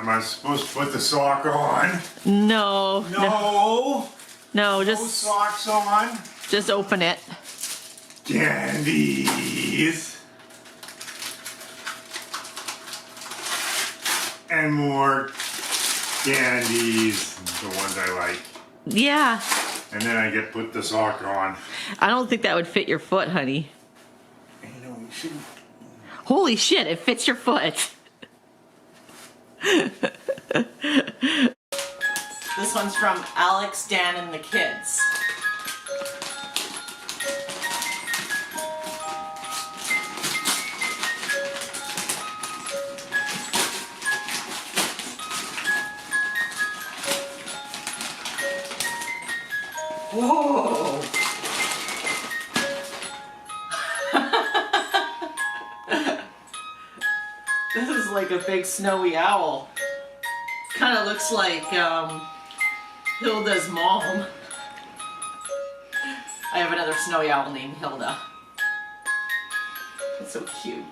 Am I supposed to put the sock on? No. No. No, No just socks on. just open it. Candies. And more candies. The ones I like. Yeah. And then I put the sock on. I don't think that would fit your foot, honey. You know, you shouldn't. Holy shit, it fits your foot. This one's from Alex, Dan, and the kids. Whoa! This is like a big snowy owl. Kind of looks like Hilda's mom. I have another snowy owl named Hilda. It's so cute.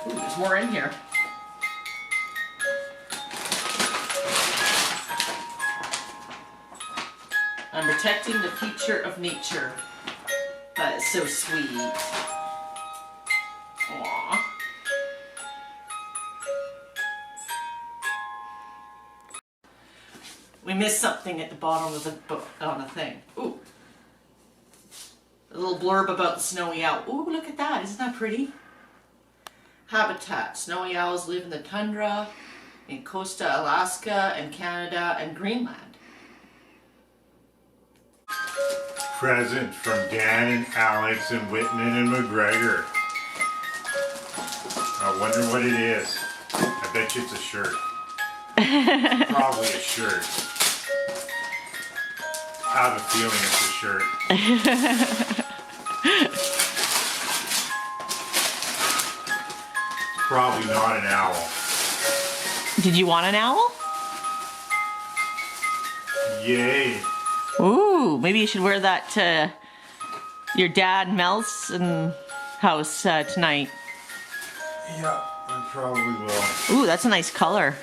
Ooh, there's more in here. I'm protecting the future of nature. That is so sweet. Aww. We missed something at the bottom of the book on a thing. Ooh. A little blurb about the snowy owl. Ooh, look at that. Isn't that pretty? Habitat. Snowy owls live in the tundra, in Costa, Alaska, and Canada, and Greenland. Present from Dan and Alex and Whitman and McGregor. I wonder what it is. I bet you it's a shirt. Probably a shirt. I have a feeling it's a shirt. Probably not an owl. Did you want an owl? Yay. Ooh, maybe you should wear that to your dad Mel's house tonight. Yeah, I probably will. Ooh, that's a nice color.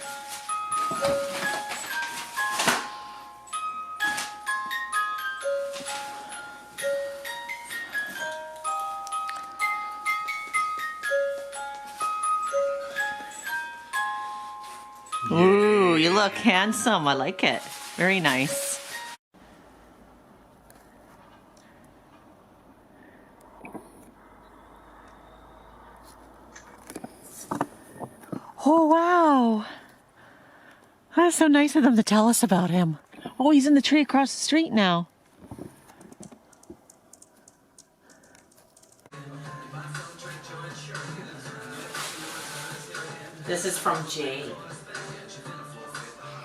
Ooh, you look handsome. I like it. Very nice. Oh, wow. That's so nice of them to tell us about him. Oh, he's in the tree across the street now. This is from Jay.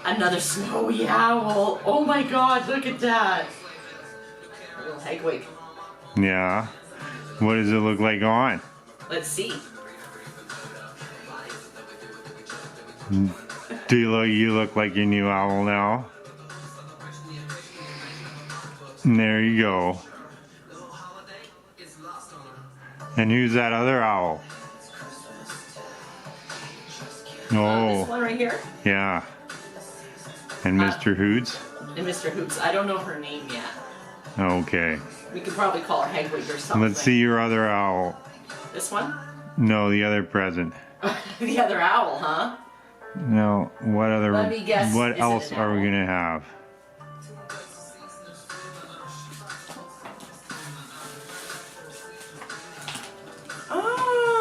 Another snowy owl. Oh my god, look at that. A little hagwig. Yeah. What does it look like on? Let's see. Do you look like your new owl now? And there you go. And who's that other owl? Oh, This one right here. yeah. And Mr. Hoots? And Mr. Hoops. I don't know her name yet. Okay. We could probably call her Hagwig or something. Let's see your other owl. This one? No, the other present. The other owl, huh? No, what other? Let me guess, What is it else an are we owl? gonna have?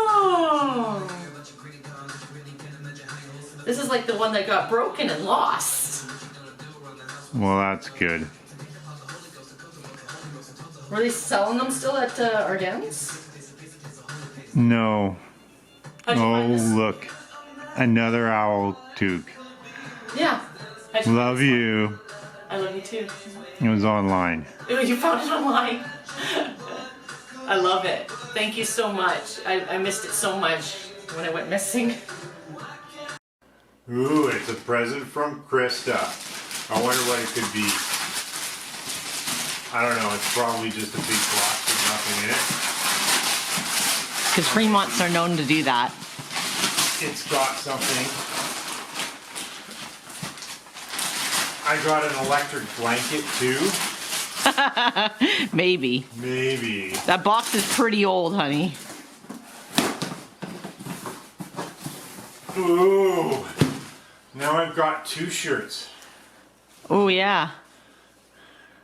Oh! This is like the one that got broken and lost. Well, that's good. Were they selling them still at Ardennes? No. How'd you Oh, find this? look. Another owl toque. Yeah. How'd you Love find this you. one? I love you too. It was online. Oh, you found it online. I love it. Thank you so much. I missed it so much when it went missing. Ooh, it's a present from Christa. I wonder what it could be. I don't know, it's probably just a big box with nothing in it. Because Fremonts are known to do that. it's got something. I got an electric blanket too. Maybe. Maybe. That box is pretty old, honey. Ooh. Now I've got 2 shirts. Oh, yeah.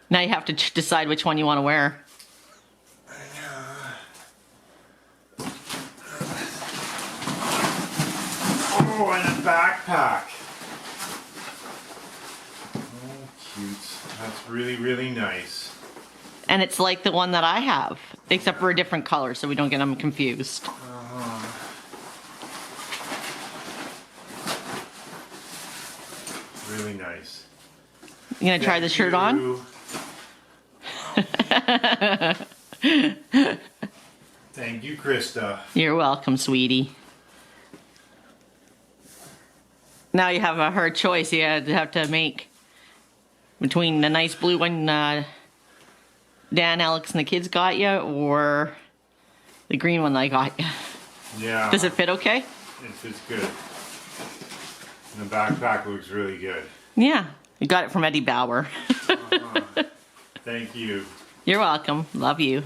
Now you have to decide which one you want to wear. Oh, and a backpack. Oh, cute. That's really, really nice. And it's like the one that I have, except for a different color, so we don't get them confused. Really nice. You gonna try the shirt on? Thank you, Christa. You're welcome, sweetie. Now you have a hard choice you have to make between the nice blue one Dan, Alex, and the kids got you, or the green one that I got you. Yeah. Does it fit okay? It fits good. And the backpack looks really good. Yeah. You got it from Eddie Bauer. Thank you. You're welcome. Love you.